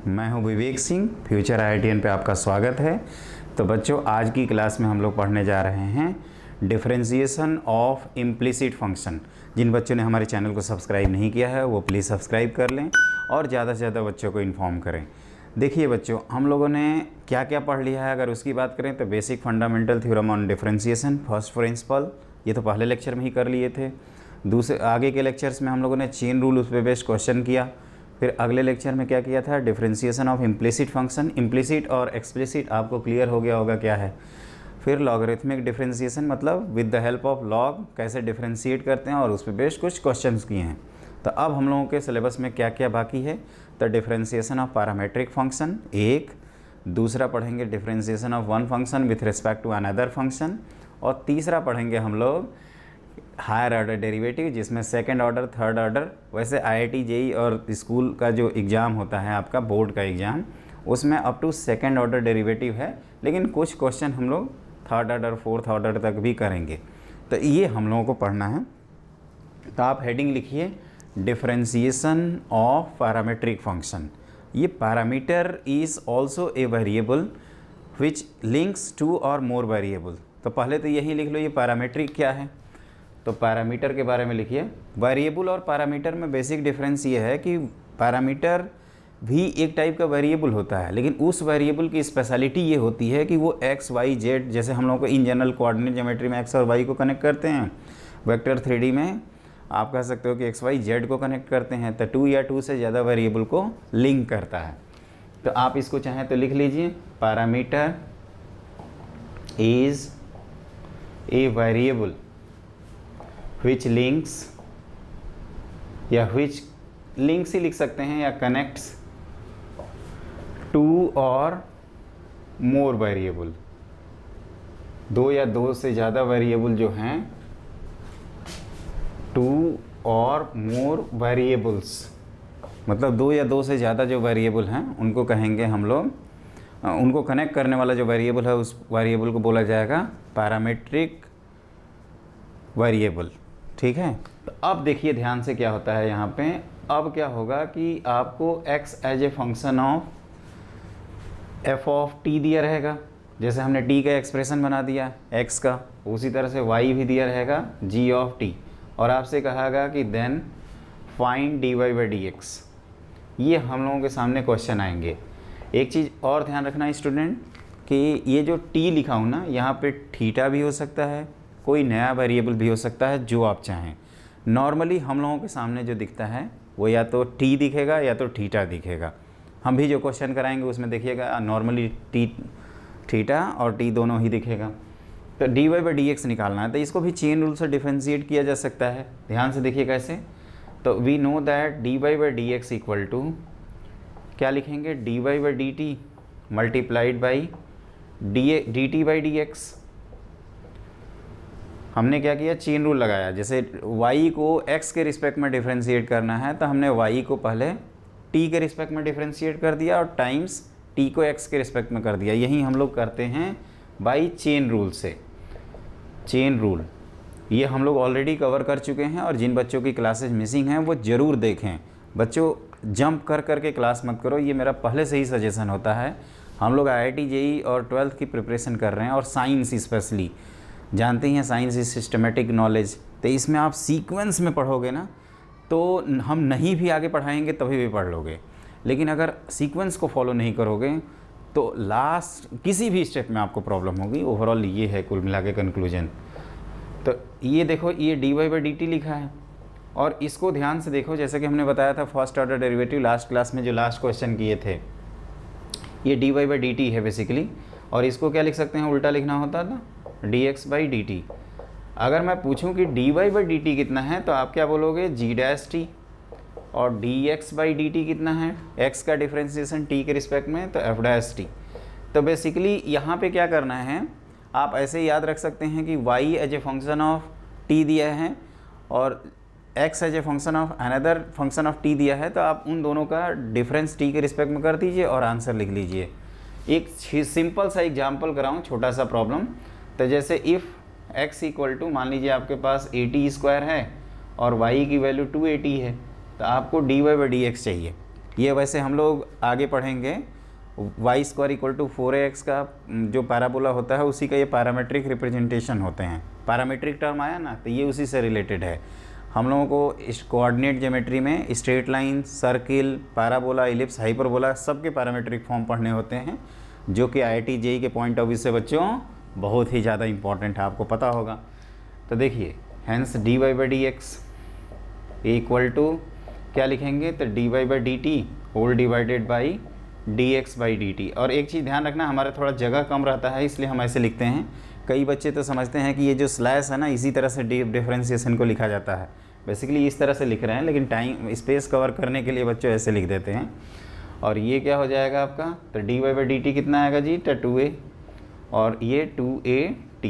मैं हूं Vivek Singh, future IITian पे आपका स्वागत है। तो बच्चों, आज की क्लास में हम लोग पढ़ने जा रहे हैं डिफरेंशिएशन ऑफ इम्प्लिसिट फंक्शन। जिन बच्चों ने हमारे चैनल को सब्सक्राइब नहीं किया है वो प्लीज़ सब्सक्राइब कर लें और ज़्यादा से ज़्यादा बच्चों को इन्फॉर्म करें। देखिए बच्चों, हम लोगों ने क्या क्या पढ़ लिया है। अगर उसकी बात करें तो basic fundamental theorem on differentiation, first principle, ये तो पहले लेक्चर में ही कर लिए थे। दूसरे आगे के लेक्चर्स में हम लोगों ने चेन रूल उस पर बेस्ड क्वेश्चन किया। फिर अगले लेक्चर में क्या किया था, differentiation of implicit function. Implicit और एक्सप्लिसिट आपको क्लियर हो गया होगा क्या है। फिर लॉगरिथमिक डिफरेंशिएशन, मतलब with the help of log कैसे डिफरेंशिएट करते हैं, और उस पर बेस्ड कुछ क्वेश्चंस किए हैं। तो अब हम लोगों के सिलेबस में क्या क्या बाकी है, तो डिफरेंशिएशन ऑफ पैरामीट्रिक फंक्शन एक, दूसरा पढ़ेंगे differentiation of one function with respect to another function, और तीसरा पढ़ेंगे हम लोग हायर ऑर्डर डेरिवेटिव, जिसमें सेकंड ऑर्डर, थर्ड ऑर्डर। वैसे IIT JEE और स्कूल का जो एग्ज़ाम होता है आपका बोर्ड का एग्ज़ाम, उसमें up to second order derivative है, लेकिन कुछ क्वेश्चन हम लोग थर्ड ऑर्डर, फोर्थ ऑर्डर तक भी करेंगे। तो ये हम लोगों को पढ़ना है। तो आप हेडिंग लिखिए डिफरेंशिएशन ऑफ पैरामीट्रिक फंक्शन। ये parameter is also a variable which links two or more variable. तो पहले तो यही लिख लो, ये पैरामीट्रिक क्या है। तो पैरामीटर के बारे में लिखिए। वेरिएबल और पैरामीटर में बेसिक डिफरेंस ये है कि पैरामीटर भी एक टाइप का वेरिएबल होता है, लेकिन उस वेरिएबल की स्पेशलिटी ये होती है कि वो x, y, z, जैसे हम लोगों को इन जनरल कोऑर्डिनेट ज्योमेट्री में x और y को कनेक्ट करते हैं, वेक्टर 3D में आप कह सकते हो कि x, y, z को कनेक्ट करते हैं, तो 2 या 2 से ज़्यादा वेरिएबल को लिंक करता है। तो आप इसको चाहें तो लिख लीजिए, parameter is a variable which links, या which links ही लिख सकते हैं, या connects to or more variable. दो या दो से ज़्यादा वेरिएबल जो हैं, टू और मोर वेरिएबल्स, मतलब दो या दो से ज़्यादा जो वेरिएबल हैं उनको कहेंगे हम लोग, उनको कनेक्ट करने वाला जो वेरिएबल है उस वेरिएबल को बोला जाएगा पैरामीट्रिक वेरिएबल। ठीक है। तो अब देखिए ध्यान से क्या होता है यहाँ पे। अब क्या होगा कि आपको x as a function of f of t दिया रहेगा, जैसे हमने t का एक्सप्रेशन बना दिया x का, उसी तरह से y भी दिया रहेगा g ऑफ t, और आपसे कहागा कि then find dy by dx। ये हम लोगों के सामने क्वेश्चन आएंगे। एक चीज़ और ध्यान रखना स्टूडेंट कि ये जो t लिखा हूँ ना, यहाँ पे थीटा भी हो सकता है, कोई नया वेरिएबल भी हो सकता है, जो आप चाहें। नॉर्मली हम लोगों के सामने जो दिखता है वो या तो t दिखेगा या तो थीटा दिखेगा। हम भी जो क्वेश्चन कराएंगे उसमें देखिएगा नॉर्मली थीटा और t दोनों ही दिखेगा। तो dy बाई dx निकालना है, तो इसको भी चेन रूल से डिफरेंशिएट किया जा सकता है। ध्यान से देखिए कैसे। तो we know that dy by dx equal to क्या लिखेंगे, dy by dt multiplied by dt by dx। हमने क्या किया, चेन रूल लगाया। जैसे y को x के रिस्पेक्ट में डिफरेंशिएट करना है, तो हमने y को पहले t के रिस्पेक्ट में डिफरेंशिएट कर दिया और टाइम्स t को x के रिस्पेक्ट में कर दिया। यही हम लोग करते हैं बाई चेन रूल से। चेन रूल ये हम लोग ऑलरेडी कवर कर चुके हैं, और जिन बच्चों की क्लासेज मिसिंग हैं वो ज़रूर देखें। बच्चों, जंप कर करके क्लास मत करो, ये मेरा पहले से ही सजेशन होता है। हम लोग IIT JEE और 12th की प्रिपरेशन कर रहे हैं, और साइंस स्पेशली, जानते ही हैं साइंस इज सिस्टमेटिक नॉलेज। तो इसमें आप सीक्वेंस में पढ़ोगे ना, तो हम नहीं भी आगे पढ़ाएंगे तभी भी पढ़ लोगे, लेकिन अगर सीक्वेंस को फॉलो नहीं करोगे तो लास्ट किसी भी स्टेप में आपको प्रॉब्लम होगी। ओवरऑल ये है कुल मिला के कंक्लूजन। तो ये देखो, ये dy बाई dt लिखा है, और इसको ध्यान से देखो। जैसे कि हमने बताया था first order derivative last class में, जो लास्ट क्वेश्चन किए थे, ये dy बाई dt है बेसिकली, और इसको क्या लिख सकते हैं, उल्टा लिखना होता था dx बाई dt। अगर मैं पूछूं कि dy बाई dt कितना है, तो आप क्या बोलोगे, g डैश t, और dx बाई dt कितना है, x का डिफरेंशिएशन t के रिस्पेक्ट में, तो f डैश t। तो बेसिकली यहाँ पे क्या करना है, आप ऐसे याद रख सकते हैं कि y as a function of t दिया है और x as a function of another function of t दिया है, तो आप उन दोनों का डिफरेंस t के रिस्पेक्ट में कर दीजिए और आंसर लिख लीजिए। एक सिंपल सा एग्जाम्पल कराऊँ, छोटा सा प्रॉब्लम। तो जैसे इफ़ x इक्वल टू, मान लीजिए आपके पास 80 स्क्वायर है और y की वैल्यू 280 है, तो आपको dy बाई dx चाहिए। ये वैसे हम लोग आगे पढ़ेंगे, Y square equal to 4ax का जो पैराबोला होता है उसी का ये पैरामेट्रिक रिप्रेजेंटेशन होते हैं। पैरामेट्रिक टर्म आया ना, तो ये उसी से रिलेटेड है। हम लोगों को इस कोऑर्डिनेट ज्योमेट्री में straight line, circle, parabola, ellipse, hyperbola सबके पैरामेट्रिक फॉर्म पढ़ने होते हैं, जो कि IIT JEE के पॉइंट ऑफ व्यू से बच्चों बहुत ही ज़्यादा इंपॉर्टेंट है, आपको पता होगा। तो देखिए, हैंस dy/dx इक्वल टू क्या लिखेंगे, तो dy/dt whole divided by dx/dt। और एक चीज़ ध्यान रखना, हमारा थोड़ा जगह कम रहता है इसलिए हम ऐसे लिखते हैं। कई बच्चे तो समझते हैं कि ये जो स्लैश है ना, इसी तरह से डिफरेंशिएशन को लिखा जाता है। बेसिकली इस तरह से लिख रहे हैं, लेकिन टाइम स्पेस कवर करने के लिए बच्चों ऐसे लिख देते हैं। और ये क्या हो जाएगा आपका, तो dy/dt कितना आएगा जी, तो 2a, और ये 2at,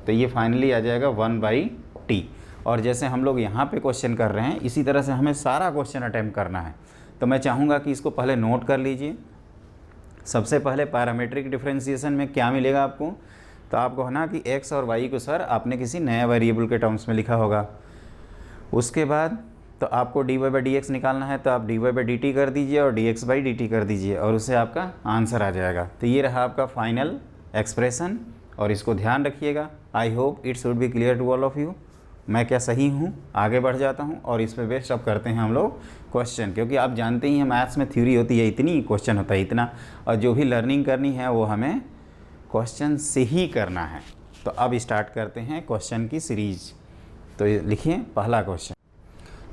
तो ये फाइनली आ जाएगा 1/t। और जैसे हम लोग यहाँ पे क्वेश्चन कर रहे हैं, इसी तरह से हमें सारा क्वेश्चन अटैम्प्ट करना है। तो मैं चाहूँगा कि इसको पहले नोट कर लीजिए। सबसे पहले पैरामेट्रिक डिफरेंशिएशन में क्या मिलेगा आपको, तो आपको है ना कि x और y को सर आपने किसी नए वेरिएबल के टर्म्स में लिखा होगा। उसके बाद तो आपको dy/dx निकालना है, तो आप dy/dt कर दीजिए और dx/dt कर दीजिए, और उससे आपका आंसर आ जाएगा। तो ये रहा आपका फाइनल एक्सप्रेशन, और इसको ध्यान रखिएगा। I hope it should be clear to all of you. मैं क्या सही हूँ, आगे बढ़ जाता हूँ और इस पर बेस्ट अब करते हैं हम लोग क्वेश्चन, क्योंकि आप जानते ही हैं मैथ्स में थ्योरी होती है इतनी, क्वेश्चन होता है इतना, और जो भी लर्निंग करनी है वो हमें क्वेश्चन से ही करना है। तो अब स्टार्ट करते हैं क्वेश्चन की सीरीज। तो लिखिए पहला क्वेश्चन।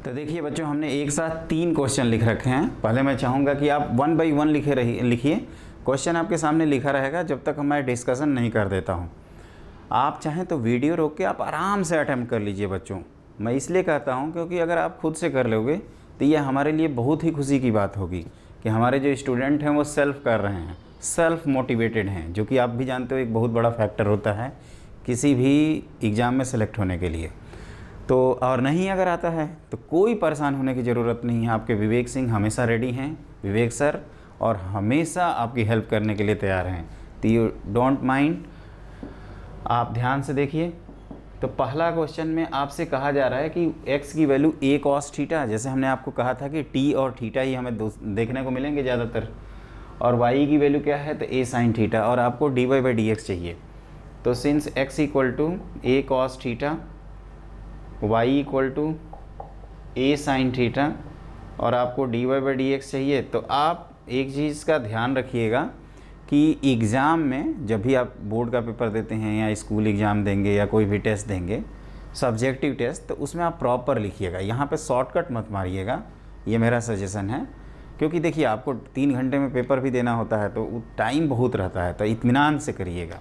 तो देखिए बच्चों, हमने एक साथ 3 क्वेश्चन लिख रखे हैं। पहले मैं चाहूँगा कि आप 1 बाई 1 लिखिए। क्वेश्चन आपके सामने लिखा रहेगा जब तक मैं डिस्कशन नहीं कर देता हूँ। आप चाहें तो वीडियो रोक के आप आराम से अटैम्प्ट कर लीजिए बच्चों। मैं इसलिए कहता हूँ क्योंकि अगर आप खुद से कर लोगे तो ये हमारे लिए बहुत ही खुशी की बात होगी कि हमारे जो स्टूडेंट हैं वो सेल्फ कर रहे हैं, सेल्फ मोटिवेटेड हैं, जो कि आप भी जानते हो एक बहुत बड़ा फैक्टर होता है किसी भी एग्ज़ाम में सेलेक्ट होने के लिए। तो और नहीं अगर आता है तो कोई परेशान होने की ज़रूरत नहीं है। आपके विवेक सिंह हमेशा रेडी हैं, विवेक सर, और हमेशा आपकी हेल्प करने के लिए तैयार हैं। तो यू डोंट माइंड, आप ध्यान से देखिए। तो पहला क्वेश्चन में आपसे कहा जा रहा है कि x की वैल्यू a cos थीटा, जैसे हमने आपको कहा था कि t और थीटा ही हमें देखने को मिलेंगे ज़्यादातर, और y की वैल्यू क्या है, तो a sin थीटा, और आपको dy/dx चाहिए। तो since x equal to a cos theta, y equal to a sin theta, और आपको dy/dx चाहिए, तो आप एक चीज़ का ध्यान रखिएगा कि एग्ज़ाम में जब भी आप बोर्ड का पेपर देते हैं या स्कूल एग्ज़ाम देंगे या कोई भी टेस्ट देंगे, सब्जेक्टिव टेस्ट, तो उसमें आप प्रॉपर लिखिएगा। यहाँ पे शॉर्टकट मत मारिएगा, ये मेरा सजेशन है। क्योंकि देखिए आपको 3 घंटे में पेपर भी देना होता है, तो टाइम बहुत रहता है, तो इत्मीनान से करिएगा।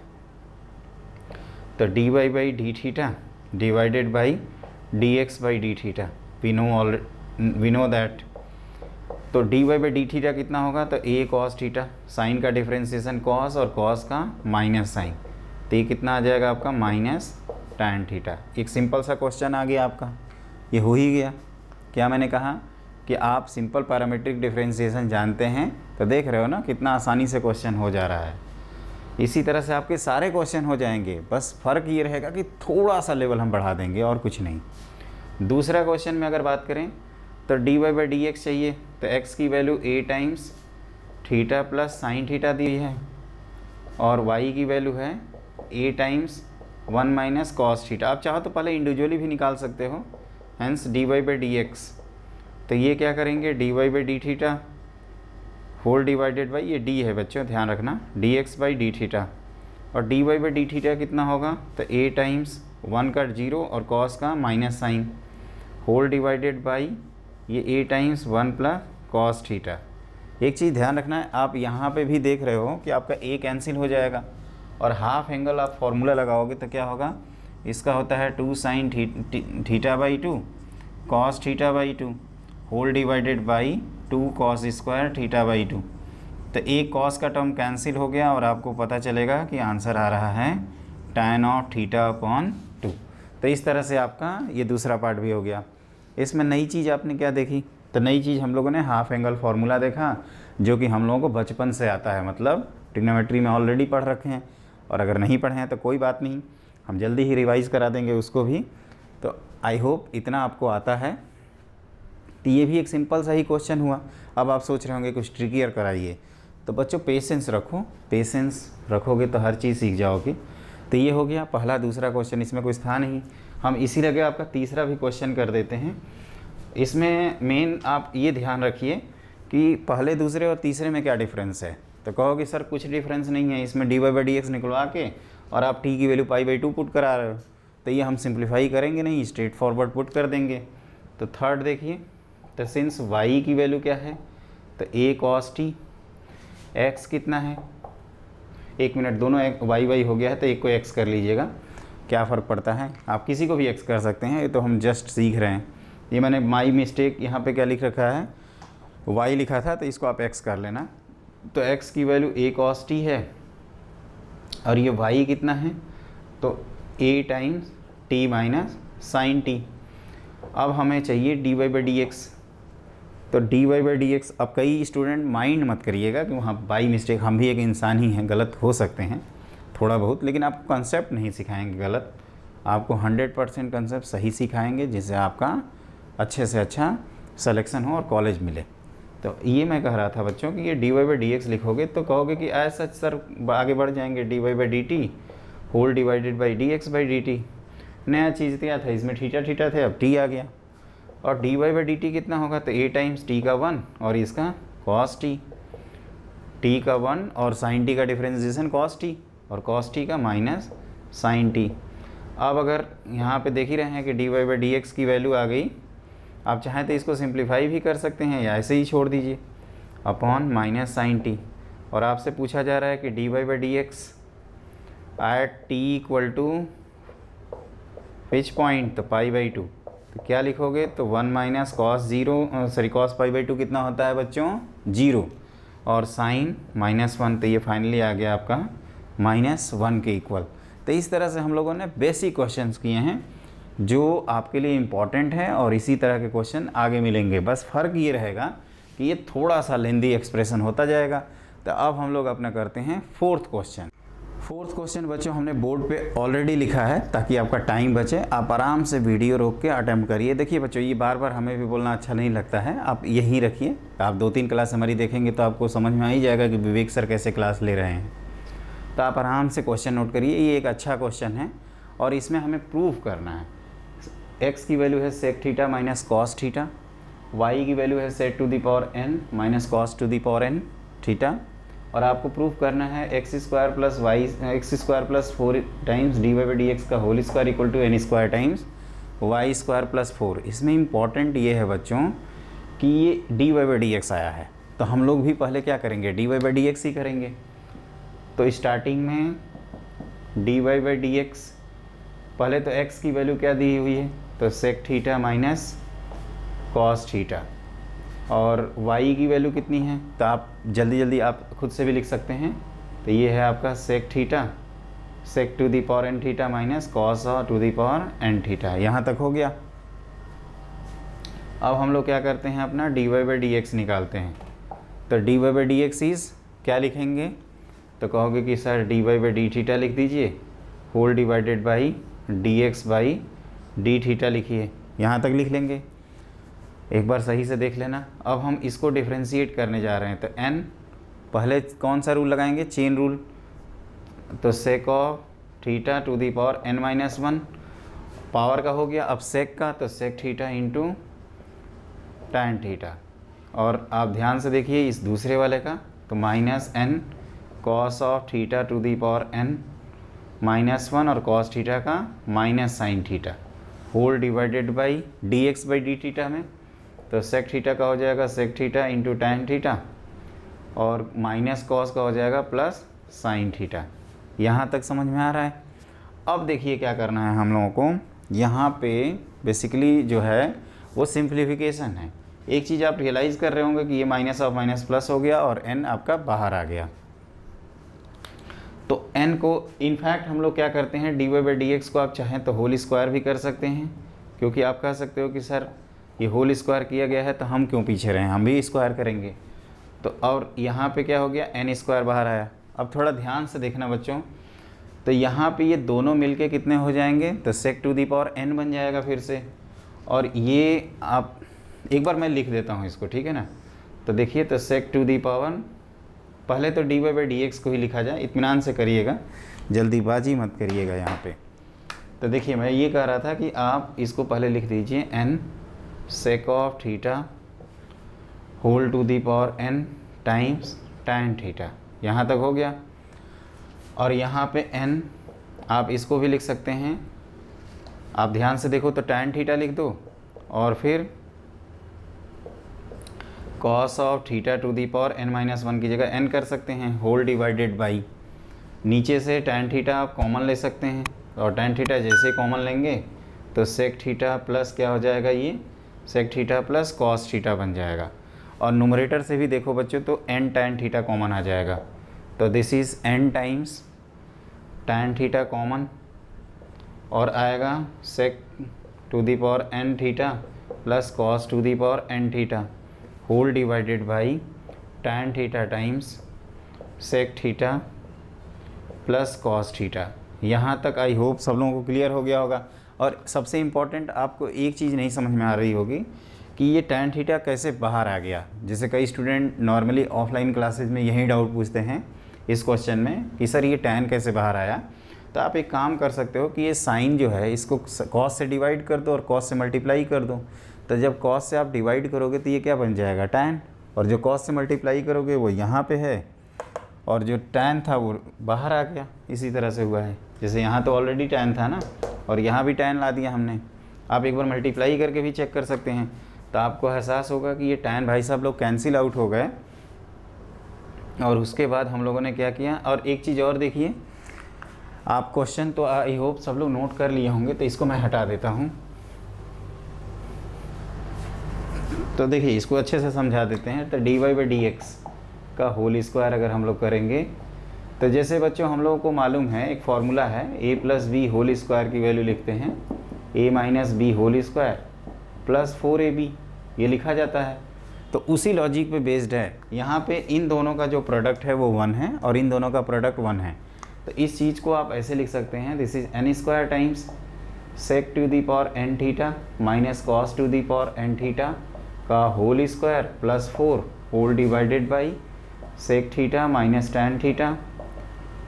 तो dy/d theta divided by dx/d theta, we know that. तो dy/d थीटा कितना होगा, तो a cos थीटा, साइन का डिफरेंशिएशन cos और cos का माइनस साइन, तो ये कितना आ जाएगा आपका माइनस tan थीटा। एक सिंपल सा क्वेश्चन आ गया आपका, ये हो ही गया। क्या मैंने कहा कि आप सिंपल पैरामेट्रिक डिफरेंशिएशन जानते हैं, तो देख रहे हो ना कितना आसानी से क्वेश्चन हो जा रहा है। इसी तरह से आपके सारे क्वेश्चन हो जाएंगे, बस फ़र्क ये रहेगा कि थोड़ा सा लेवल हम बढ़ा देंगे और कुछ नहीं। दूसरा क्वेश्चन में अगर बात करें तो dy/dx चाहिए, तो x की value a times theta plus sine theta दी है, और y की वैल्यू है a times 1 minus cos theta. आप चाहो तो पहले इंडिविजुअली भी निकाल सकते हो, हेंस dy/dx। तो ये क्या करेंगे, dy/d theta whole divided by, ये d है बच्चों ध्यान रखना, dx/d थीटा, और dy/d थीटा कितना होगा, तो a टाइम्स 1 का 0 और cos का minus sine whole divided by ये a times 1 plus cos theta. एक चीज़ ध्यान रखना है, आप यहाँ पे भी देख रहे हो कि आपका a कैंसिल हो जाएगा, और हाफ एंगल आप फॉर्मूला लगाओगे तो क्या होगा, इसका होता है 2 साइन थीटा/2 कॉस थीटा/2 whole divided by 2 cos square थीटा/2। तो एक कॉस का टर्म कैंसिल हो गया और आपको पता चलेगा कि आंसर आ रहा है tan ऑफ थीटा/2। तो इस तरह से आपका ये दूसरा पार्ट भी हो गया। इसमें नई चीज़ आपने क्या देखी, तो नई चीज़ हम लोगों ने हाफ एंगल फार्मूला देखा, जो कि हम लोगों को बचपन से आता है, मतलब ट्रिग्नोमेट्री में ऑलरेडी पढ़ रखे हैं, और अगर नहीं पढ़े हैं तो कोई बात नहीं, हम जल्दी ही रिवाइज़ करा देंगे उसको भी। तो आई होप इतना आपको आता है। तो ये भी एक सिंपल सा ही क्वेश्चन हुआ। अब आप सोच रहे होंगे कुछ ट्रिकियर कराइए, तो बच्चों पेशेंस रखो, पेशेंस रखोगे तो हर चीज़ सीख जाओगे। तो ये हो गया पहला। दूसरा क्वेश्चन इसमें कुछ था नहीं, हम इसी लगे आपका तीसरा भी क्वेश्चन कर देते हैं। इसमें मेन आप ये ध्यान रखिए कि पहले, दूसरे और तीसरे में क्या डिफरेंस है। तो कहोगे सर कुछ डिफरेंस नहीं है, इसमें dy/dx निकलवा के और आप t की वैल्यू π/2 पुट करा रहे हो। तो ये हम सिंप्लीफाई करेंगे नहीं, स्ट्रेट फॉरवर्ड पुट कर देंगे। तो थर्ड देखिए, तो सिंस y की वैल्यू क्या है, तो a cos t, x कितना है, एक मिनट, दोनों y हो गया है तो एक को x कर लीजिएगा, क्या फ़र्क पड़ता है, आप किसी को भी x कर सकते हैं, ये तो हम जस्ट सीख रहे हैं। ये मैंने माई मिस्टेक यहाँ पे क्या लिख रखा है, y लिखा था, तो इसको आप x कर लेना। तो x की वैल्यू a cos t है और ये y कितना है, तो a times t minus sine t। अब हमें चाहिए dy/dx, तो dy/dx। अब कई स्टूडेंट माइंड मत करिएगा कि वहाँ बाई मिस्टेक, हम भी एक इंसान ही हैं, गलत हो सकते हैं थोड़ा बहुत, लेकिन आपको कंसेप्ट नहीं सिखाएंगे गलत, आपको 100% कंसेप्ट सही सिखाएंगे, जिससे आपका अच्छे से अच्छा सिलेक्शन हो और कॉलेज मिले। तो ये मैं कह रहा था बच्चों कि ये dy/dx लिखोगे तो कहोगे कि ऐसा सर आगे बढ़ जाएंगे, dy/dt whole divided by dx/dt। नया चीज़ क्या था, इसमें थीटा थे, अब t आ गया। और dy/dt कितना होगा, तो a टाइम्स t का 1 और इसका cos t का 1 और sin t का डिफ्रेंसिएशन cos t और cos t का माइनस sin t। अब अगर यहाँ पे देख ही रहे हैं कि dy/dx की वैल्यू आ गई, आप चाहें तो इसको सिंप्लीफाई भी कर सकते हैं या ऐसे ही छोड़ दीजिए, अपॉन माइनस साइन टी। और आपसे पूछा जा रहा है कि dy/dx at t equal to which point, तो π/2। तो क्या लिखोगे, तो 1 माइनस cos π/2 कितना होता है बच्चों, 0, और साइन -1, तो ये फाइनली आ गया आपका -1 के इक्वल। तो इस तरह से हम लोगों ने बेसिक क्वेश्चंस किए हैं जो आपके लिए इम्पॉर्टेंट है, और इसी तरह के क्वेश्चन आगे मिलेंगे। बस फ़र्क ये रहेगा कि ये थोड़ा सा लेंदी एक्सप्रेशन होता जाएगा। तो अब हम लोग अपना करते हैं फोर्थ क्वेश्चन। फोर्थ क्वेश्चन बच्चों हमने बोर्ड पे ऑलरेडी लिखा है, ताकि आपका टाइम बचे, आप आराम से वीडियो रोक के अटेम्प्ट करिए। देखिए बच्चों, ये बार बार हमें भी बोलना अच्छा नहीं लगता है, आप यहीं रखिए। आप 2-3 क्लास हमारी देखेंगे तो आपको समझ में आ ही जाएगा कि विवेक सर कैसे क्लास ले रहे हैं। तो आप आराम से क्वेश्चन नोट करिए, ये एक अच्छा क्वेश्चन है और इसमें हमें प्रूव करना है। x की वैल्यू है sec theta minus cos theta, y की वैल्यू है sec to the power n minus cos to the power n theta, और आपको प्रूफ करना है x² प्लस 4 टाइम्स dy/dx का whole square equal to n² times y² plus 4। इसमें important ये है बच्चों कि ये dy/dx आया है, तो हम लोग भी पहले क्या करेंगे, dy/dx ही करेंगे। तो स्टार्टिंग में dy/dx, पहले तो x की वैल्यू क्या दी हुई है, तो sec theta minus cos theta, और y की वैल्यू कितनी है, तो आप जल्दी आप खुद से भी लिख सकते हैं। तो ये है आपका sec theta, sec to the power n theta minus cos to the power n theta. यहाँ तक हो गया। अब हम लोग क्या करते हैं, अपना dy/dx निकालते हैं। तो dy/dx इज़ क्या लिखेंगे, तो कहोगे कि सर dy/d थीटा लिख दीजिए, whole divided by dx/d theta लिखिए। यहाँ तक लिख लेंगे, एक बार सही से देख लेना। अब हम इसको डिफ्रेंशिएट करने जा रहे हैं, तो n पहले कौन सा रूल लगाएंगे, चेन रूल। तो sec of theta to the power n-1 power का हो गया, अब sec का, तो sec theta into tan theta. और आप ध्यान से देखिए इस दूसरे वाले का, तो -n cos of theta to the power n-1 और cos थीटा का minus sine theta, whole divided by dx/d theta में। तो sec थीटा का हो जाएगा sec theta into tan theta, और माइनस कॉस का हो जाएगा प्लस साइन थीटा। यहाँ तक समझ में आ रहा है। अब देखिए क्या करना है हम लोगों को, यहाँ पे बेसिकली जो है वो सिंप्लीफिकेशन है। एक चीज़ आप रियलाइज़ कर रहे होंगे कि ये माइनस ऑफ माइनस प्लस हो गया और n आपका बाहर आ गया। तो n को इनफैक्ट हम लोग क्या करते हैं, dy/dx को आप चाहें तो होल स्क्वायर भी कर सकते हैं, क्योंकि आप कह सकते हो कि सर ये होल स्क्वायर किया गया है तो हम क्यों पीछे रहें, हम भी स्क्वायर करेंगे। तो और यहाँ पे क्या हो गया, n² बाहर आया। अब थोड़ा ध्यान से देखना बच्चों, तो यहाँ पे ये दोनों मिलके कितने हो जाएंगे, तो sec to the power n बन जाएगा फिर से। और ये आप एक बार मैं लिख देता हूँ इसको, ठीक है ना। तो देखिए, तो सेक टू दी पावर, पहले तो dy बाई डी एक्स को ही लिखा जाए, इत्मीनान से करिएगा, जल्दीबाजी मत करिएगा यहाँ पे। तो देखिए मैं ये कह रहा था कि आप इसको पहले लिख दीजिए n sec of theta whole to the power n times tan theta, यहाँ तक हो गया। और यहाँ पे n आप इसको भी लिख सकते हैं, आप ध्यान से देखो तो tan थीटा लिख दो और फिर cos of theta to the power n-1 की जगह n कर सकते हैं, होल डिवाइडेड बाई, नीचे से tan थीटा आप कॉमन ले सकते हैं और tan थीटा जैसे कॉमन लेंगे तो सेक थीटा प्लस क्या हो जाएगा, ये sec theta plus cos theta बन जाएगा। और न्यूमरेटर से भी देखो बच्चों तो n tan थीटा कॉमन आ जाएगा, तो this is n times tan theta common और आएगा sec to the power n theta plus cos to the power n theta whole divided by tan theta times sec theta plus cos theta. यहाँ तक I hope सब लोगों को clear हो गया होगा। और सबसे इम्पॉर्टेंट आपको एक चीज़ नहीं समझ में आ रही होगी कि ये tan थीटा कैसे बाहर आ गया। जैसे कई स्टूडेंट नॉर्मली ऑफलाइन क्लासेज में यही डाउट पूछते हैं इस क्वेश्चन में कि सर ये tan कैसे बाहर आया। तो आप एक काम कर सकते हो कि ये साइन जो है इसको कॉस से डिवाइड कर दो और कॉस से मल्टीप्लाई कर दो। तो जब कॉस से आप डिवाइड करोगे तो ये क्या बन जाएगा, tan, और जो कॉस से मल्टीप्लाई करोगे वो यहाँ पे है और जो tan था वो बाहर आ गया। इसी तरह से हुआ है, जैसे यहाँ तो ऑलरेडी tan था ना और यहाँ भी tan ला दिया हमने। आप एक बार मल्टीप्लाई करके भी चेक कर सकते हैं, तो आपको एहसास होगा कि ये tan भाई साहब लोग कैंसिल आउट हो गए। और उसके बाद हम लोगों ने क्या किया, और एक चीज़ और देखिए, आप क्वेश्चन तो आई होप सब लोग नोट कर लिए होंगे, तो इसको मैं हटा देता हूँ। तो देखिए इसको अच्छे से समझा देते हैं। तो dy बाई डी एक्स का होल स्क्वायर अगर हम लोग करेंगे तो जैसे बच्चों हम लोगों को मालूम है एक फार्मूला है, a plus b whole square की वैल्यू लिखते हैं a minus b whole square plus 4ab, ये लिखा जाता है। तो उसी लॉजिक पे बेस्ड है। यहाँ पे इन दोनों का जो प्रोडक्ट है वो 1 है और इन दोनों का प्रोडक्ट 1 है। तो इस चीज़ को आप ऐसे लिख सकते हैं, this is n square times sec to the power n theta minus cos to the power n theta का whole square plus 4 whole divided by sec theta minus tan theta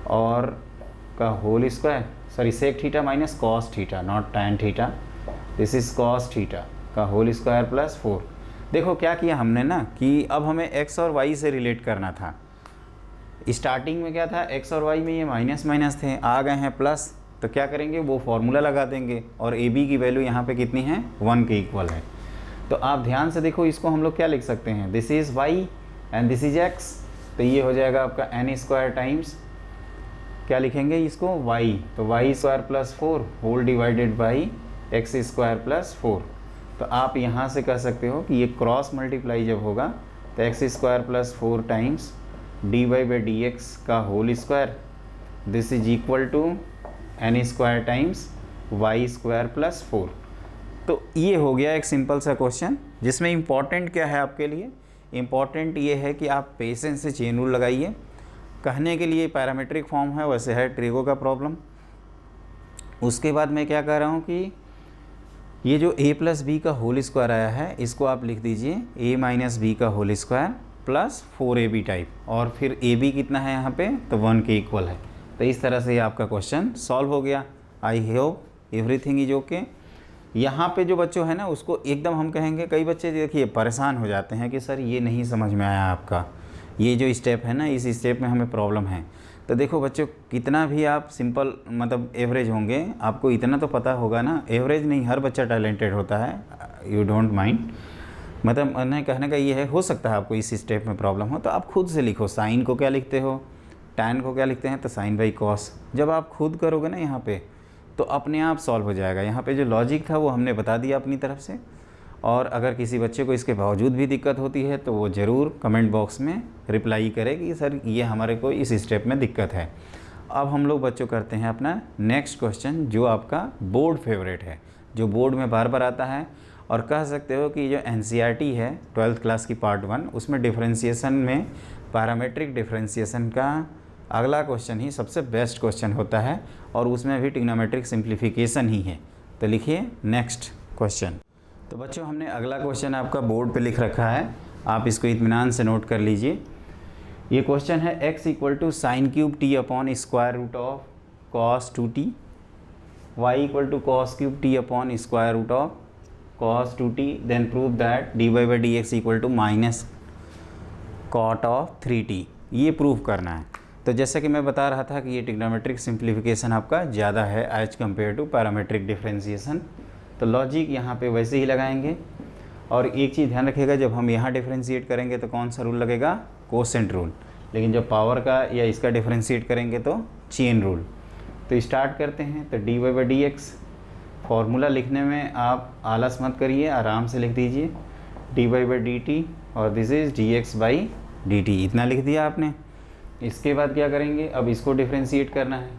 और का whole square, sorry sec theta minus cos theta, not tan theta, this is cos theta का whole square plus 4। देखो क्या किया हमने ना कि अब हमें x और y से रिलेट करना था। स्टार्टिंग में क्या था, x और y में ये माइनस माइनस थे, आ गए हैं प्लस, तो क्या करेंगे वो फॉर्मूला लगा देंगे और ए बी की वैल्यू यहाँ पे कितनी है, 1 के इक्वल है। तो आप ध्यान से देखो इसको हम लोग क्या लिख सकते हैं, this is y and this is x, तो ये हो जाएगा आपका n स्क्वायर टाइम्स क्या लिखेंगे इसको y, तो y square plus 4 whole divided by x square plus 4। तो आप यहाँ से कह सकते हो कि ये क्रॉस मल्टीप्लाई जब होगा तो x square plus 4 times dy by d x का whole square, this is equal to n square times y square plus 4। तो ये हो गया एक सिंपल सा क्वेश्चन, जिसमें इम्पॉर्टेंट क्या है आपके लिए, इम्पॉर्टेंट ये है कि आप पेशेंस से चेन रूल लगाइए। कहने के लिए पैरामीट्रिक फॉर्म है, वैसे है ट्रिगो का प्रॉब्लम। उसके बाद मैं क्या कह रहा हूँ कि ये जो a प्लस बी का होल स्क्वायर आया है इसको आप लिख दीजिए a माइनस बी का whole square plus 4ab type, और फिर ab कितना है यहाँ पे, तो 1 के इक्वल है। तो इस तरह से आपका क्वेश्चन सॉल्व हो गया। I hope everything is okay. यहाँ पे जो बच्चों है ना उसको एकदम हम कहेंगे, कई बच्चे देखिए परेशान हो जाते हैं कि सर ये नहीं समझ में आया आपका, ये जो स्टेप है ना इस स्टेप में हमें प्रॉब्लम है। तो देखो बच्चों, कितना भी आप सिंपल मतलब एवरेज होंगे, आपको इतना तो पता होगा ना, एवरेज नहीं हर बच्चा टैलेंटेड होता है, यू डोंट माइंड। मतलब मैंने कहने का ये है, हो सकता है आपको इस स्टेप में प्रॉब्लम हो तो आप खुद से लिखो, साइन को क्या लिखते हो, टैन को क्या लिखते हैं, तो साइन बाई कॉस। जब आप खुद करोगे ना यहाँ पे तो अपने आप सॉल्व हो जाएगा। यहाँ पे जो लॉजिक था वो हमने बता दिया अपनी तरफ से। और अगर किसी बच्चे को इसके बावजूद भी दिक्कत होती है तो वो ज़रूर कमेंट बॉक्स में रिप्लाई करे कि सर ये हमारे को इस स्टेप में दिक्कत है। अब हम लोग बच्चों करते हैं अपना नेक्स्ट क्वेश्चन, जो आपका बोर्ड फेवरेट है, जो बोर्ड में बार बार आता है, और कह सकते हो कि जो NCERT है 12th क्लास की पार्ट 1, उसमें डिफरेंशिएशन में पैरामेट्रिक डिफरेंशिएशन का अगला क्वेश्चन ही सबसे बेस्ट क्वेश्चन होता है, और उसमें भी ट्रिग्नोमेट्रिक सिंप्लीफिकेशन ही है। तो लिखिए नेक्स्ट क्वेश्चन। तो बच्चों हमने अगला क्वेश्चन आपका बोर्ड पे लिख रखा है, आप इसको इत्मीनान से नोट कर लीजिए। ये क्वेश्चन है x equal to sine cube t upon square root of cos 2t, y equal to cos cube t upon square root of cos 2t, then prove that dy by d x equal to minus cot of 3t। ये prove करना है। तो जैसा कि मैं बता रहा था कि ये ट्रिग्नोमेट्रिक सिंप्लीफिकेशन आपका ज़्यादा है as compare to parametric differentiation. तो लॉजिक यहाँ पे वैसे ही लगाएंगे। और एक चीज़ ध्यान रखिएगा, जब हम यहाँ डिफरेंशिएट करेंगे तो कौन सा रूल लगेगा, कोसेंट रूल। लेकिन जब पावर का या इसका डिफरेंशिएट करेंगे तो चेन रूल। तो स्टार्ट करते हैं। तो d y by d x, formula लिखने में आप आलस मत करिए, आराम से लिख दीजिए d y by d t, और this is d x by d t. इतना लिख दिया आपने। इसके बाद क्या करेंगे, अब इसको डिफरेंशिएट करना है।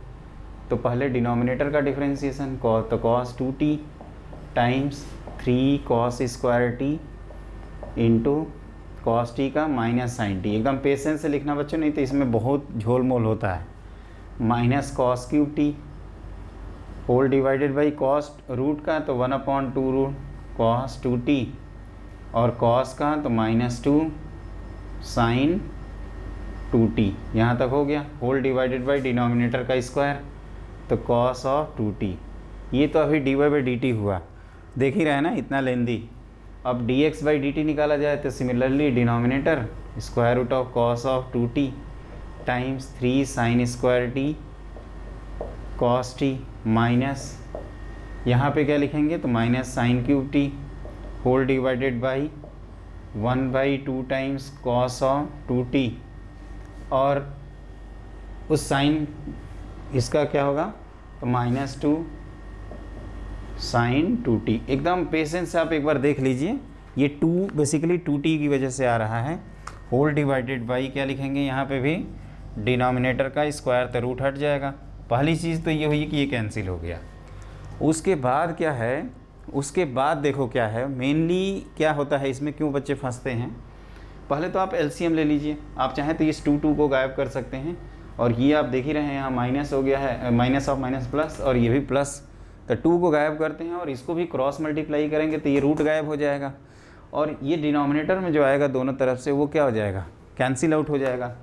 तो पहले डिनोमिनेटर का डिफरेंशिएशन, तो cos 2t times 3 cos square T into cos T का माइनस साइन टी। एकदम पेशेंस से लिखना बच्चों, नहीं तो इसमें बहुत झोल मोल होता है। Minus cos cube t whole divided by cos root का तो 1/2 रूट कॉस 2t, और कॉस का तो -2 साइन 2t। यहाँ तक हो गया। होल डिवाइडेड बाई डिनोमिनेटर का स्क्वायर तो कॉस ऑफ 2t। ये तो अभी d y by d t हुआ, देख ही रहे हैं ना, इतना लेंदी। अब d x by d t निकाला जाए तो similarly denominator square root of cos of 2t times 3 sine square t cos t, minus यहाँ पे क्या लिखेंगे, तो minus sine cube t whole divided by 1/2 times cos of 2t, और उस साइन इसका क्या होगा, तो -2 साइन 2t। एकदम पेशेंस से आप एक बार देख लीजिए। ये 2 बेसिकली 2t की वजह से आ रहा है। होल डिवाइडेड बाई क्या लिखेंगे, यहाँ पे भी डिनोमिनेटर का स्क्वायर तो रूट हट जाएगा। पहली चीज़ तो ये हुई कि ये कैंसिल हो गया। उसके बाद क्या है, उसके बाद देखो क्या है, मेनली क्या होता है इसमें, क्यों बच्चे फंसते हैं। पहले तो आप एलसीएम ले लीजिए। आप चाहें तो इस 2 को गायब कर सकते हैं, और ये आप देख ही रहे हैं यहाँ माइनस हो गया है, माइनस ऑफ माइनस प्लस, और ये भी प्लस। तो 2 को गायब करते हैं और इसको भी क्रॉस मल्टीप्लाई करेंगे तो ये रूट गायब हो जाएगा, और ये डिनोमिनेटर में जो आएगा दोनों तरफ से वो क्या हो जाएगा, कैंसिल आउट हो जाएगा।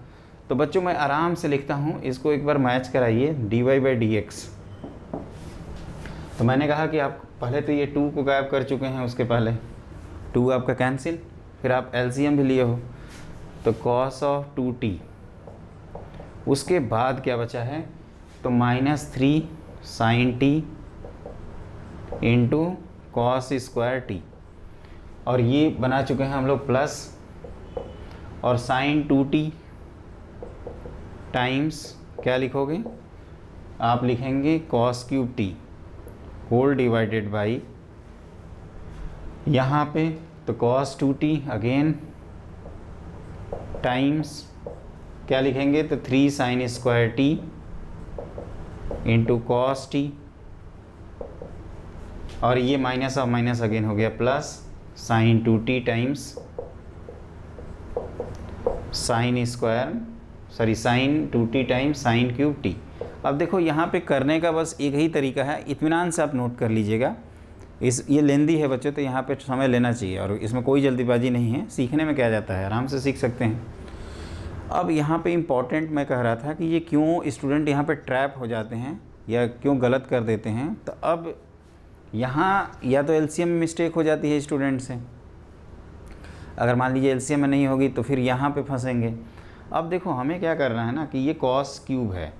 तो बच्चों मैं आराम से लिखता हूँ, इसको एक बार मैच कराइए d y by d x. तो मैंने कहा कि आप पहले तो ये 2 को गायब कर चुके हैं, उसके पहले 2 आपका कैंसिल, फिर आप एलसीएम भी लिए हो तो कॉस ऑफ 2t। उसके बाद क्या बचा है, तो -3 sine t into cos square t, और ये बना चुके हैं हम लोग प्लस, और साइन 2t टाइम्स क्या लिखोगे, आप लिखेंगे cos cube t whole divided by, यहाँ पे तो कॉस 2t अगेन टाइम्स क्या लिखेंगे, तो 3 sine square T into cos t, और ये माइनस ऑफ माइनस अगेन हो गया plus sign 2t times sign 2t times sign cube T. अब देखो यहाँ पे करने का बस एक ही तरीका है, इत्मीनान से आप नोट कर लीजिएगा। ये लेंदी है बच्चों, तो यहाँ पे समय लेना चाहिए, और इसमें कोई जल्दीबाजी नहीं है। सीखने में क्या जाता है, आराम से सीख सकते हैं। अब यहाँ पे इम्पॉर्टेंट मैं कह रहा था कि ये क्यों स्टूडेंट यहाँ पे ट्रैप हो जाते हैं या क्यों गलत कर देते हैं। तो अब यहाँ या तो एलसीएम में मिस्टेक हो जाती है स्टूडेंट से, अगर मान लीजिए एलसीएम में नहीं होगी तो फिर यहाँ पे फंसेंगे। अब देखो हमें क्या करना है ना, कि ये कॉस क्यूब है,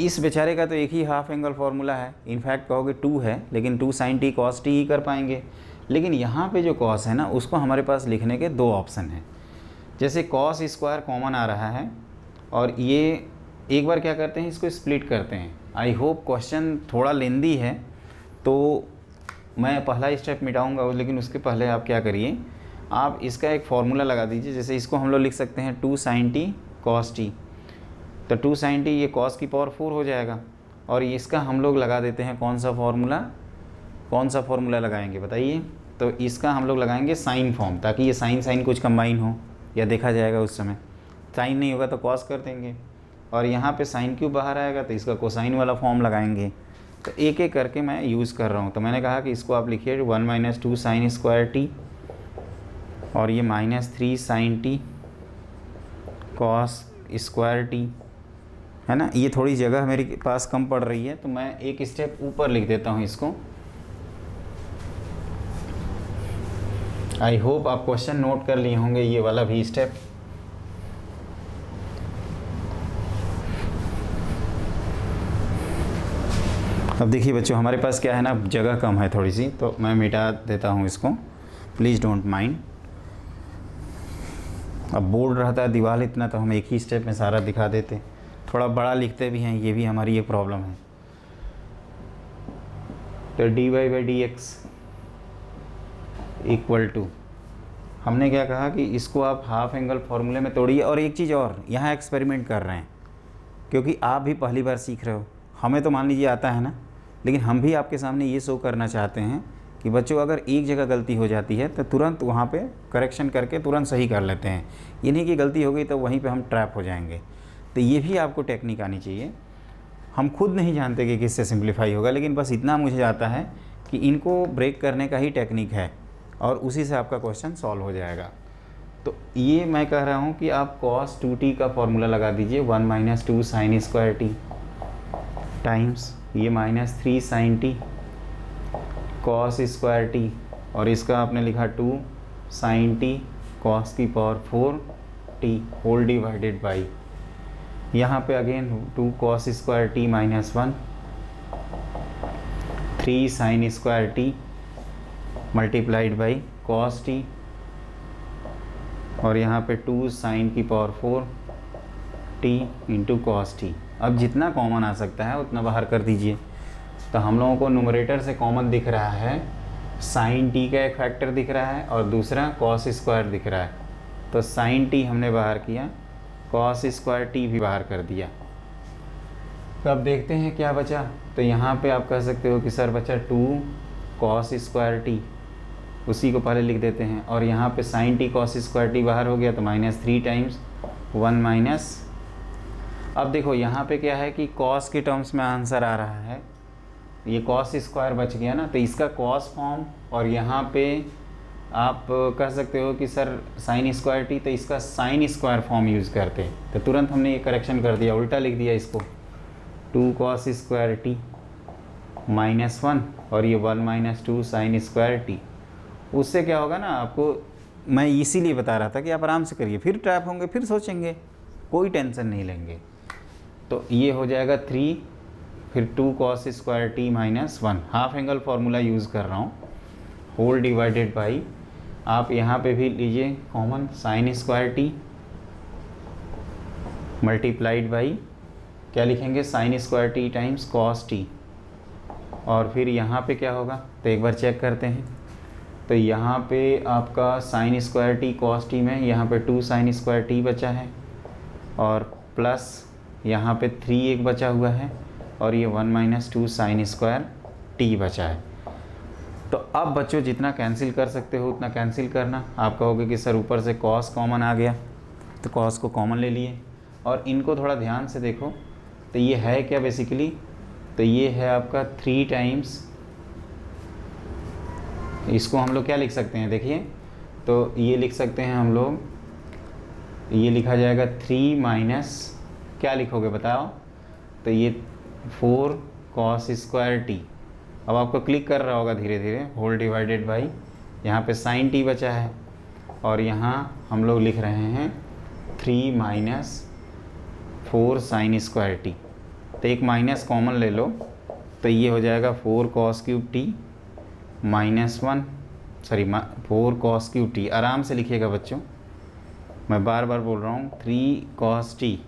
इस बेचारे का तो एक ही हाफ एंगल फार्मूला है। इनफैक्ट कहोगे 2 है, लेकिन 2 साइन टी कॉस टी ही कर पाएंगे। लेकिन यहाँ पे जो कॉस है ना, उसको हमारे पास लिखने के 2 ऑप्शन हैं। जैसे कॉस स्क्वायर कॉमन आ रहा है, और ये एक बार क्या करते हैं, इसको स्प्लिट करते हैं। आई होप क्वेश्चन थोड़ा लेंदी है, तो मैं पहला स्टेप मिटाऊंगा, लेकिन उसके पहले आप क्या करिए, आप इसका एक फार्मूला लगा दीजिए। जैसे इसको हम लोग लिख सकते हैं 2 साइन टी कॉस टी, तो 2 साइन टी ये कॉस की पावर 4 हो जाएगा, और इसका हम लोग लगा देते हैं कौन सा फार्मूला लगाएंगे बताइए। तो इसका हम लोग लगाएंगे साइन फॉर्म, ताकि ये साइन कुछ कंबाइन हो, या देखा जाएगा उस समय। साइन नहीं होगा तो कॉस कर देंगे, और यहाँ पे साइन क्यूब बाहर आएगा तो इसका कोसाइन वाला फॉर्म लगाएंगे। तो एक एक करके मैं यूज़ कर रहा हूँ। तो मैंने कहा कि इसको आप लिखिए 1 माइनस 2 साइन स्क्वायर टी, और ये -3 sine t cos square t, है ना। ये थोड़ी जगह मेरे पास कम पड़ रही है, तो मैं एक स्टेप ऊपर लिख देता हूँ इसको। आई होप आप क्वेश्चन नोट कर लिए होंगे, ये वाला भी स्टेप। अब देखिए बच्चों, हमारे पास क्या है ना, जगह कम है थोड़ी सी, तो मैं मिटा देता हूँ इसको, प्लीज़ डोंट माइंड। अब बोर्ड रहता है दीवार इतना, तो हम एक ही स्टेप में सारा दिखा देते, थोड़ा बड़ा लिखते भी हैं, ये भी हमारी एक प्रॉब्लम है। तो dy by d x equal to, हमने क्या कहा कि इसको आप हाफ एंगल फार्मूले में तोड़िए। और एक चीज़ और, यहाँ एक्सपेरिमेंट कर रहे हैं, क्योंकि आप भी पहली बार सीख रहे हो, हमें तो मान लीजिए आता है ना, लेकिन हम भी आपके सामने ये शो करना चाहते हैं कि बच्चों अगर एक जगह गलती हो जाती है तो तुरंत वहाँ पे करेक्शन करके तुरंत सही कर लेते हैं। ये नहीं कि गलती हो गई तो वहीं पे हम ट्रैप हो जाएंगे। तो ये भी आपको टेक्निक आनी चाहिए। हम खुद नहीं जानते कि किससे सिंप्लीफाई होगा, लेकिन बस इतना मुझे आता है कि इनको ब्रेक करने का ही टेक्निक है, और उसी से आपका क्वेश्चन सॉल्व हो जाएगा। तो ये मैं कह रहा हूँ कि आप cos 2t का फॉर्मूला लगा दीजिए, 1 minus 2 sine square t times ये -3 sine t cos square t, और इसका आपने लिखा 2 साइन टी कॉस की power 4 t whole divided by, यहाँ पे again 2 cos square t -1, 3 sine square t multiplied by cos t, और यहाँ पे 2 साइन की power 4 t into cos t. अब जितना कॉमन आ सकता है उतना बाहर कर दीजिए। तो हम लोगों को न्यूमरेटर से कॉमन दिख रहा है साइन टी का एक फैक्टर दिख रहा है, और दूसरा कॉस स्क्वायर दिख रहा है। तो साइन टी हमने बाहर किया, कॉस स्क्वायर टी भी बाहर कर दिया। तो अब देखते हैं क्या बचा। तो यहाँ पे आप कह सकते हो कि सर बचा 2 कॉस स्क्वायर टी, उसी को पहले लिख देते हैं, और यहाँ पे sine t cos square t बाहर हो गया, तो -3 टाइम्स 1 माइनस। अब देखो यहाँ पे क्या है कि कॉस के टर्म्स में आंसर आ रहा है, ये कॉस स्क्वायर बच गया ना, तो इसका कॉस फॉर्म, और यहाँ पे आप कह सकते हो कि सर साइन स्क्वायर टी, तो इसका साइन स्क्वायर फॉर्म यूज़ करते। तो तुरंत हमने ये करेक्शन कर दिया, उल्टा लिख दिया इसको, 2 कॉस स्क्वायर टी -1, और ये 1 माइनस 2 साइन स्क्वायर टी। उससे क्या होगा ना, आपको मैं इसीलिए बता रहा था कि आप आराम से करिए, फिर ट्रैप होंगे फिर सोचेंगे, कोई टेंशन नहीं लेंगे। तो ये हो जाएगा 3, फिर 2 cos square t -1, half angle formula use कर रहा हूँ, होल डिवाइडेड बाई, आप यहाँ पे भी लीजिए common, sign square t multiplied by, क्या लिखेंगे, sign square t times cos t, और फिर यहाँ पे क्या होगा, तो एक बार चेक करते हैं। तो यहाँ पे आपका sign square t cos T में यहाँ पे 2 साइन स्क्वायर टी बचा है, और प्लस यहाँ पे 3 एक बचा हुआ है, और ये 1 माइनस 2 साइन स्क्वायर टी बचा है। तो अब बच्चों जितना कैंसिल कर सकते हो उतना कैंसिल करना। आप कहोगे कि सर ऊपर से कॉस कॉमन आ गया, तो कॉस को कॉमन ले लिए, और इनको थोड़ा ध्यान से देखो। तो ये है क्या बेसिकली, तो ये है आपका 3 टाइम्स, इसको हम लोग क्या लिख सकते हैं, देखिए, तो ये लिख सकते हैं हम लोग, ये लिखा जाएगा 3 माइनस, क्या लिखोगे बताओ, तो ये 4 कॉस स्क्वायर टी। अब आपको क्लिक कर रहा होगा धीरे धीरे, होल डिवाइडेड बाई, यहाँ पे साइन टी बचा है, और यहाँ हम लोग लिख रहे हैं 3 माइनस 4 साइन स्क्वायर टी। तो एक माइनस कॉमन ले लो, तो ये हो जाएगा 4 cos cube T -1, sorry 4 cos cube T. आराम से लिखिएगा बच्चों, मैं बार बार बोल रहा हूँ, 3 cos t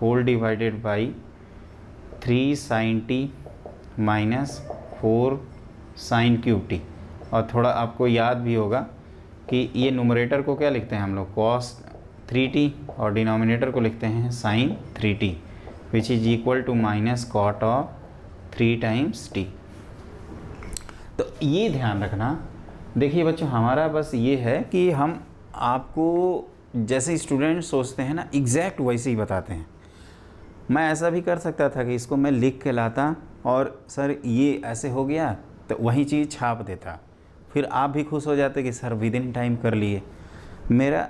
whole divided by 3 sine t -4 sine cube t. और थोड़ा आपको याद भी होगा कि ये न्यूमरेटर को क्या लिखते हैं हम लोग, कॉस 3t, और डिनोमिनेटर को लिखते हैं sine 3t, which is equal to minus cot of 3 times t। तो ये ध्यान रखना। देखिए बच्चों, हमारा बस ये है कि हम आपको जैसे स्टूडेंट सोचते हैं ना, एग्जैक्ट वैसे ही बताते हैं। मैं ऐसा भी कर सकता था कि इसको मैं लिख के लाता और सर ये ऐसे हो गया, तो वही चीज़ छाप देता, फिर आप भी खुश हो जाते कि सर विद इन टाइम कर लिए। मेरा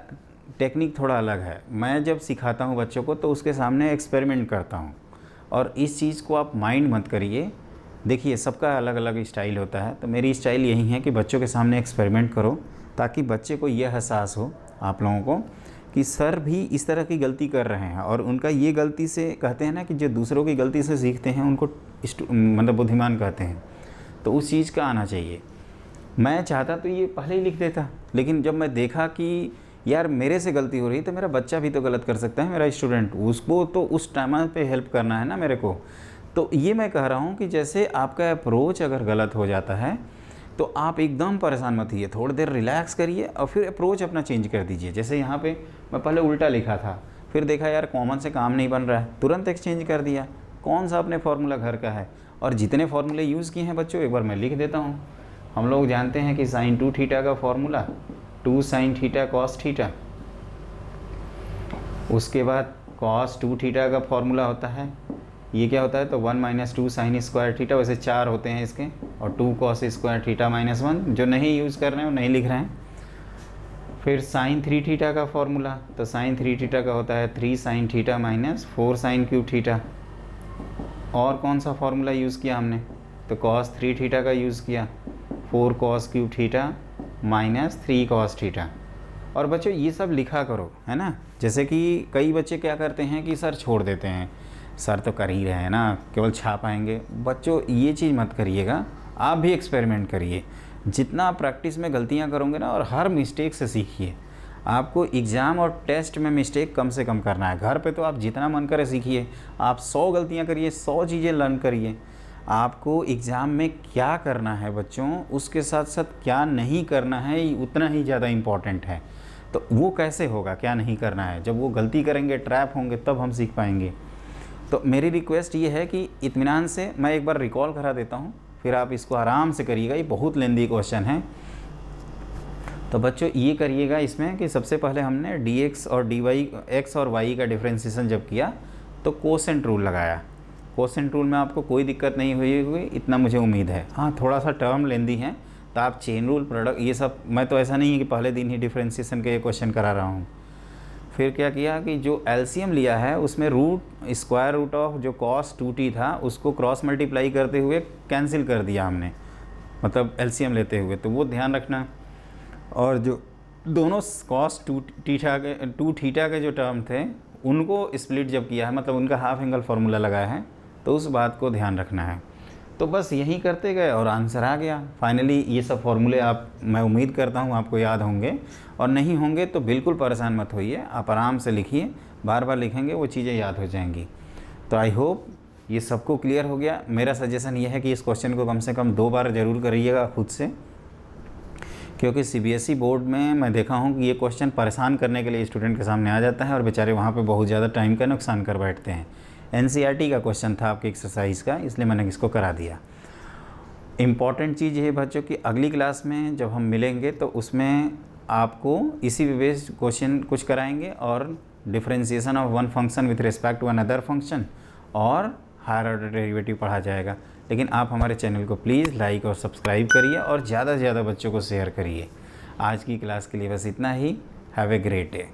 टेक्निक थोड़ा अलग है, मैं जब सिखाता हूँ बच्चों को तो उसके सामने एक्सपेरिमेंट करता हूँ। और इस चीज़ को आप माइंड मत करिए, देखिए सबका अलग अलग स्टाइल होता है, तो मेरी स्टाइल यही है कि बच्चों के सामने एक्सपेरिमेंट करो, ताकि बच्चे को यह एहसास हो आप लोगों को कि सर भी इस तरह की गलती कर रहे हैं। और उनका ये गलती से कहते हैं ना कि जो दूसरों की गलती से सीखते हैं उनको मतलब बुद्धिमान कहते हैं, तो उस चीज़ का आना चाहिए। मैं चाहता तो ये पहले ही लिख देता, लेकिन जब मैं देखा कि यार मेरे से गलती हो रही तो मेरा बच्चा भी तो गलत कर सकता है, मेरा स्टूडेंट, उसको तो उस टाइम पे हेल्प करना है ना मेरे को। तो ये मैं कह रहा हूँ कि जैसे आपका अप्रोच अगर गलत हो जाता है तो आप एकदम परेशान मत होइए, थोड़ी देर रिलैक्स करिए और फिर अप्रोच अपना चेंज कर दीजिए। जैसे यहाँ पे मैं पहले उल्टा लिखा था, फिर देखा यार कॉमन से काम नहीं बन रहा है, तुरंत एक्सचेंज कर दिया, कौन सा अपने फार्मूला घर का है। और जितने फार्मूले यूज़ किए हैं बच्चों एक बार मैं लिख देता हूँ। हम लोग जानते हैं कि sin 2 थीटा का formula 2 sin theta cos theta, उसके बाद cos 2 थीटा का फार्मूला होता है, ये क्या होता है तो 1 - 2 sin स्क्वायर थीटा, वैसे 4 होते हैं इसके, और 2 cos स्क्वायर थीटा -1, जो नहीं यूज़ कर रहे हैं वो नहीं लिख रहे हैं। फिर sin 3 थीटा का फार्मूला, तो sin 3 थीटा का होता है 3 sin theta -4 sin cube theta. और कौन सा फार्मूला यूज़ किया हमने, तो cos 3 थीटा का यूज़ किया, 4 cos cube theta -3 cos theta. और बच्चों ये सब लिखा करो, है ना। जैसे कि कई बच्चे क्या करते हैं कि सर छोड़ देते हैं, सर तो कर ही रहे हैं ना, केवल छाप आएंगे। बच्चों ये चीज़ मत करिएगा, आप भी एक्सपेरिमेंट करिए। जितना आप प्रैक्टिस में गलतियां करोगे ना, और हर मिस्टेक से सीखिए। आपको एग्ज़ाम और टेस्ट में मिस्टेक कम से कम करना है। घर पे तो आप जितना मन करे सीखिए, आप 100 गलतियां करिए, 100 चीज़ें लर्न करिए। आपको एग्ज़ाम में क्या करना है बच्चों, उसके साथ साथ क्या नहीं करना है, उतना ही ज़्यादा इम्पॉर्टेंट है। तो वो कैसे होगा क्या नहीं करना है, जब वो गलती करेंगे, ट्रैप होंगे, तब हम सीख पाएंगे। तो मेरी रिक्वेस्ट ये है कि इत्मीनान से मैं एक बार रिकॉल करा देता हूँ, फिर आप इसको आराम से करिएगा। ये बहुत लेंदी क्वेश्चन है। तो बच्चों ये करिएगा इसमें कि सबसे पहले हमने dx और dy, x और y का डिफ्रेंशिएशन जब किया तो कोसेंट रूल लगाया। कोसेंट रूल में आपको कोई दिक्कत नहीं हुई इतना मुझे उम्मीद है। हाँ, थोड़ा सा टर्म लेंदी है, तो आप चेन रूल, प्रोडक्ट, ये सब, मैं तो ऐसा नहीं है कि पहले दिन ही डिफ्रेंशिएशन के क्वेश्चन करा रहा हूँ। फिर क्या किया कि जो एलसीएम लिया है उसमें स्क्वायर रूट ऑफ जो cos 2t था उसको क्रॉस मल्टीप्लाई करते हुए कैंसिल कर दिया हमने, मतलब एलसीएम लेते हुए, तो वो ध्यान रखना। और जो दोनों cos 2 थीटा के जो टर्म थे उनको स्प्लिट जब किया है, मतलब उनका हाफ एंगल फार्मूला लगाया है, तो उस बात को ध्यान रखना है। तो बस यही करते गए और आंसर आ गया फाइनली। ये सब फॉर्मूले आप, मैं उम्मीद करता हूँ आपको याद होंगे, और नहीं होंगे तो बिल्कुल परेशान मत होइए, आप आराम से लिखिए, बार बार लिखेंगे वो चीज़ें याद हो जाएंगी। तो आई होप ये सबको क्लियर हो गया। मेरा सजेशन ये है कि इस क्वेश्चन को कम से कम 2 बार ज़रूर करिएगा खुद से, क्योंकि सीबीएसई बोर्ड में मैं देखा हूँ कि ये क्वेश्चन परेशान करने के लिए स्टूडेंट के सामने आ जाता है और बेचारे वहाँ पे बहुत ज़्यादा टाइम का नुकसान कर बैठते हैं। एनसीईआरटी का क्वेश्चन था आपके एक्सरसाइज का, इसलिए मैंने इसको करा दिया। इम्पॉर्टेंट चीज़ ये है बच्चों की, अगली क्लास में जब हम मिलेंगे तो उसमें आपको इसी बेस्ड क्वेश्चन कुछ कराएंगे, और differentiation of one function with respect to another function, और हायर ऑर्डर डेरिवेटिव पढ़ा जाएगा। लेकिन आप हमारे चैनल को प्लीज़ लाइक और सब्सक्राइब करिए और ज़्यादा से ज़्यादा बच्चों को शेयर करिए। आज की क्लास के लिए बस इतना ही। Have a great day.